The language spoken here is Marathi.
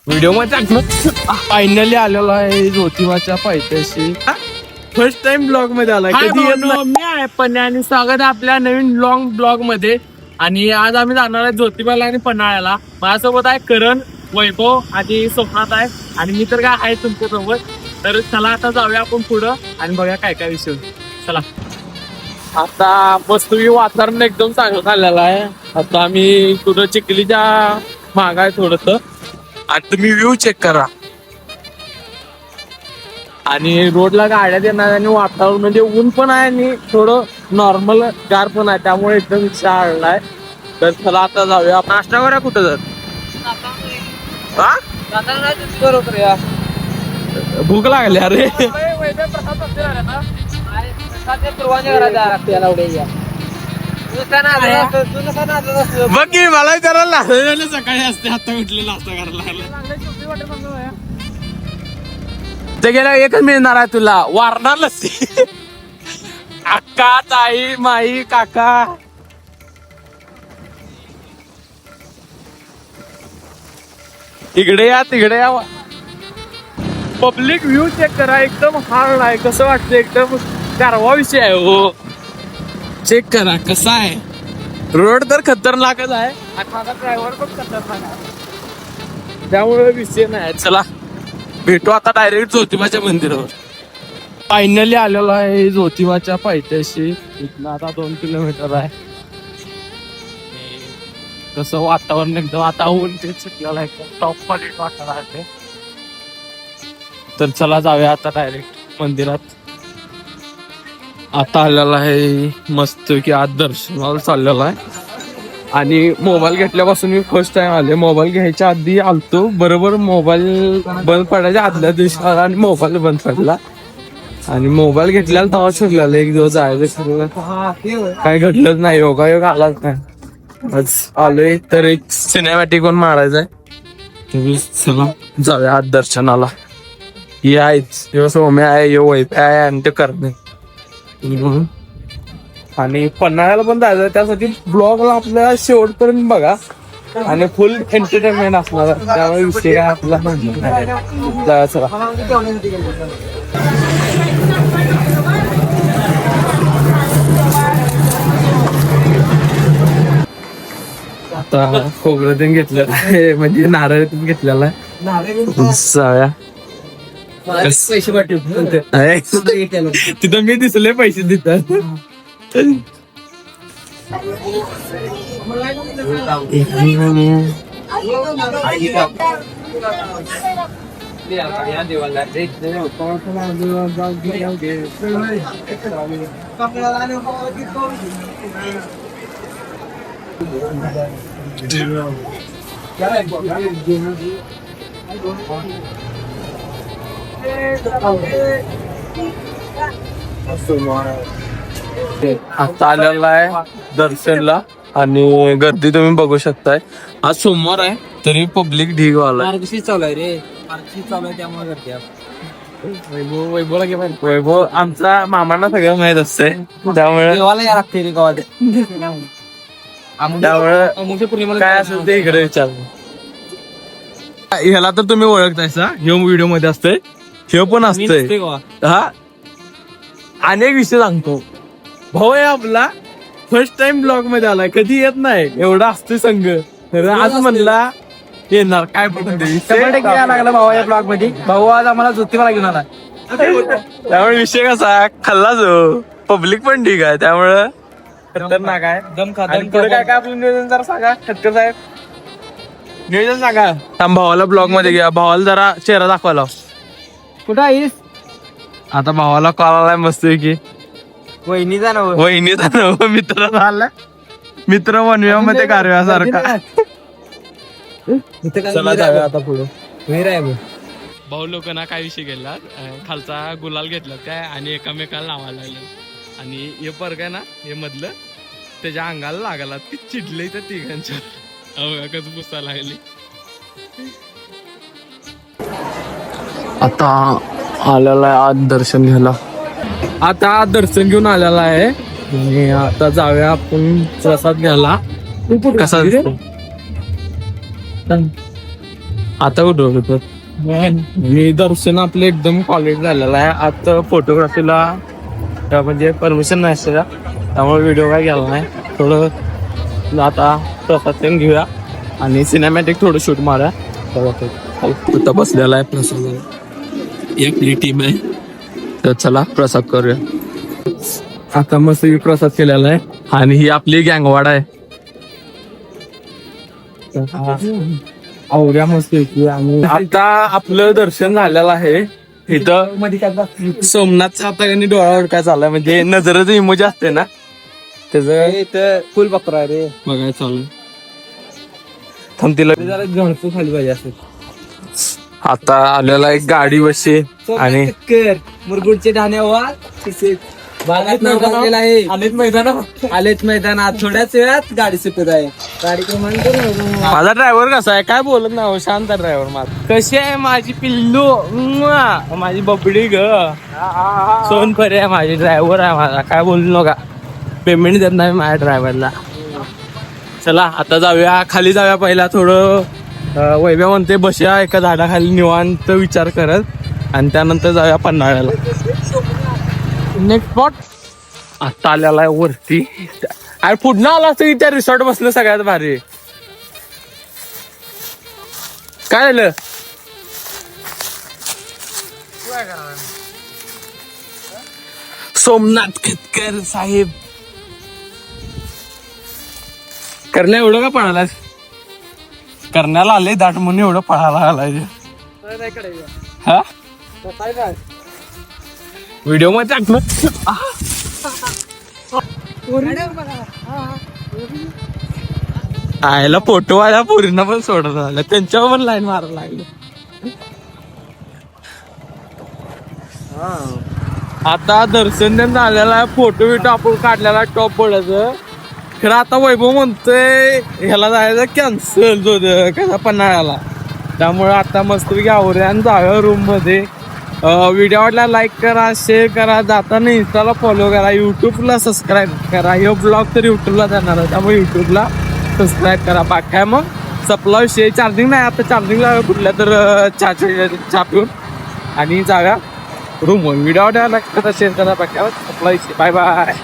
व्हिडिओ मध्ये फायनली आलेलो आहे ज्योतिबाच्या पायथ्याशी. फर्स्ट टाइम ब्लॉग मध्ये आलाय. कधी येत नाही. मी आहे पन्या आणि स्वागत आहे आपल्या नवीन लॉंग ब्लॉग मध्ये. आणि आज आम्ही जाणार आहे ज्योतिबाला आणि पन्हाळ्याला. माझ्यासोबत आहे करण, वैभव आणि स्वप्नात आहे. आणि मी तर काय आहे तुमच्यासोबत. तर चला आता जाऊया आपण पुढं आणि बघूया काय काय विषय. चला आता मस्त वातावरण एकदम चांगलं झालेलं आहे. आता आम्ही कुठं चिखलीच्या माग आहे थोडस. आणि तुम्ही व्ह्यू चेक करा. आणि रोडला गाड्या देणार आणि वातावरण म्हणजे ऊन पण आहे आणि थोडं नॉर्मल गार पण आहे, त्यामुळे एकदम इच्छा आहे. तर चला आता जाऊया. नाश्ता करूया कुठं जर भूक लागली अरे. बघ की मला विचारायला सकाळी असते, आता म्हटलं नाश्ता करायला ते गेल्या एकच मिळणार आहे तुला. वारणार लस्सी. अक्का, ताई, माई, काका. इकडे या तिकडे या. पब्लिक व्ह्यू चेक करा. एकदम हार्ड आहे. कसं वाटतं एकदम गारवा विषय आहे हो. चेक करा कसा आहे. रोड तर खतरनाकच आहे आणि माझा ड्रायव्हर पण खतरनाक आहे, त्यामुळे विषय नाही. चला भेटू आता डायरेक्ट ज्योतिबाच्या मंदिरावर. फायनली आलेलो आहे ज्योतिबाच्या पायथ्याशी. इथनं आता 2 किलोमीटर आहे. कसं वातावरण एकदम आता ऊन ते सुटलेलं आहे. टॉप क्वालिटी वाटणार आहे. तर चला जाऊया आता डायरेक्ट मंदिरात. आता आलेला आहे मस्त की आज दर्शनाला चाललेला आहे. आणि मोबाईल घेतल्यापासून मी फर्स्ट टाइम आले. मोबाईल घ्यायच्या आधी आलतो बरोबर मोबाईल बंद पडायच्या आदल्या दिवशी आला आणि मोबाईल बंद पडला. आणि मोबाईल घेतल्याला तेव्हा शिकलेला एक दिवस जायचं. काय घडलंच नाही. योगायोग आलाच नाही. आज आलोय तर एक सिनेमॅटिक पण मारायचंय. चला जाऊया आज दर्शनाला. ही आहेच सोम्या आहे, यो वैप आहे आणि ते करणे. आणि पन्हाळ्याला पण जायचं, त्यासाठी ब्लॉगला आपल्याला शेवटपर्यंत बघा आणि फुल एंटरटेनमेंट असणार. त्यामुळे विषय काय आपला जायचं. आता खोबरं पण घेतलेलं आहे, म्हणजे नारळ पण घेतलेला आहे. जाऊया. पैसे तिथं मी दिसले पैसे देतात. आता आलेला आहे दर्शनला आणि गर्दी तुम्ही बघू शकताय. आज सोमवार आहे तरी पब्लिक ढीग वाला चालू आहे रे. चालू आहे त्यामुळे गर्दी. वैभव आमचा मामांना सगळं माहित असते, त्यामुळे काय असेल ते इकडे विचार. ह्याला तर तुम्ही ओळखतायसा, ह्यो व्हिडिओ मध्ये असतंय, ह्यो पण असतंय. हा अनेक विषय सांगतो. भाऊ आहे आपला फर्स्ट टाइम ब्लॉग मध्ये आलाय, कधी येत नाही. एवढा असतोय संघ. आज म्हणला येणार. काय पण लागला भाऊ या ब्लॉग मध्ये. भाऊ आज आम्हाला ज्योतिबाला घेऊन आला. त्यामुळे विषय कसा खाल्ला जो पब्लिक पण ठीक आहे, त्यामुळं खतरनाक आहे. पुढे काय काय आपलं नियोजन जरा सांगा खटकर साहेब. नियोजन सांगा. थांब भावाला ब्लॉग मध्ये घ्या. भावाला जरा चेहरा दाखवायला. कुठं आहेस? आता भावाला कॉल आलाय मस्त की. वहिनीचा ना. वहिनीचा नव मित्र झाला. मित्र वनव्यामध्ये कारव्यासारखा. चला जाऊया आता पुढे. भाऊ लोकांना काय विषय केला, खालचा गुलाल घेतला काय आणि एकामेकाला लावायला लागले. आणि हे पर्ग आहे ना, हे मधलं त्याच्या अंगाला लागला. ती चिडले त्या तिघांच्या. कसं पुसायला लागली. आता आलेला आहे आज दर्शन घ्यायला. आता दर्शन घेऊन आलेला आहे आणि आता जाऊया आपण प्रसाद घ्यायला. कसा आता कुठं होतं मी दर्शन आपलं एकदम क्वालिटी झालेला आहे. आता फोटोग्राफीला म्हणजे परमिशन नाही असते त्यामुळे व्हिडिओ काय गेला नाही. थोडं आता प्रसाद घेऊया आणि सिनेमॅटिक थोडं शूट मारूया. आता बसलेला आहे प्रसाद आपली टीम आहे तर चला प्रसाद करूया. आता मस्त प्रसाद केलेला आहे आणि ही आपली गँगवाड आहे. आवड्या मस्त आणि आता आपलं दर्शन झालेलं आहे. इथं सोमनाथचा आता डोळ्यावर काय चाललाय म्हणजे नजरेचं इमोजी असते ना त्याचं फुल बकरा रे बघायला चालू थांबतीला जरा गणपू खाली पाहिजे असं. आता आलेला एक गाडी बसते आणि मुरगुडचे ठाण्यावर आलेत मैदानात थोड्याच वेळात गाडी सुटत आहे. गाडी क्रमांक माझा ड्रायव्हर कसा आहे काय बोलत नाही शांत ड्रायव्हर माझा. कशी आहे माझी पिल्लू माझी बबडी ग सोनपरी आहे माझी ड्रायव्हर आहे माझा. काय बोलू नका पेमेंट देत नाही माझ्या ड्रायव्हरला. चला आता जाऊया खाली जाऊया. पहिला थोडं वैभव म्हणते बसूया एका झाडाखाली निवांत विचार करत आणि त्यानंतर जाऊया पन्हाळ्याला. नेक्स्ट स्पॉट आता आलेला आहे वरती. अरे पुढनं आला असतं की त्या रिसॉर्ट बसलं सगळ्यात भारी. काय झालं सोमनाथ खतकर साहेब करण्या एवढं का पळालास. करण्याला आले दाट म्हणून एवढं पळायला आलाय. हा व्हिडिओ मध्ये टाकलं आयला फोटोवाल्या पोरींना पण सोडत आलं त्यांच्यावर पण लाईन मारायला लागलं. आता दर्शन देऊन झालेला आहे. फोटो बिटो आपण काढलेला टॉप बोर्डाचं. खरं आता वैभव म्हणतोय ह्याला जायचं कॅन्सल कसा पन्हाळ्याला. त्यामुळे आता मस्तपैकी आवरूया आणि जाऊया रूम मध्ये. व्हिडिओ आवडला लाईक करा शेअर करा. जाताना इंस्टाला फॉलो करा युट्यूबला सबस्क्राईब करा. हे ब्लॉग तर युट्यूबला जाणार आहे त्यामुळे युट्यूबला सबस्क्राईब करा. बाकी काय मग सपला विषय चार्जिंग नाही आता चार्जिंगला कुठल्या तर चहा पिऊन आणि जागा रूम. व्हिडिओ आवडला लाईक करा शेअर करा. बाकी सपला विषय बाय बाय.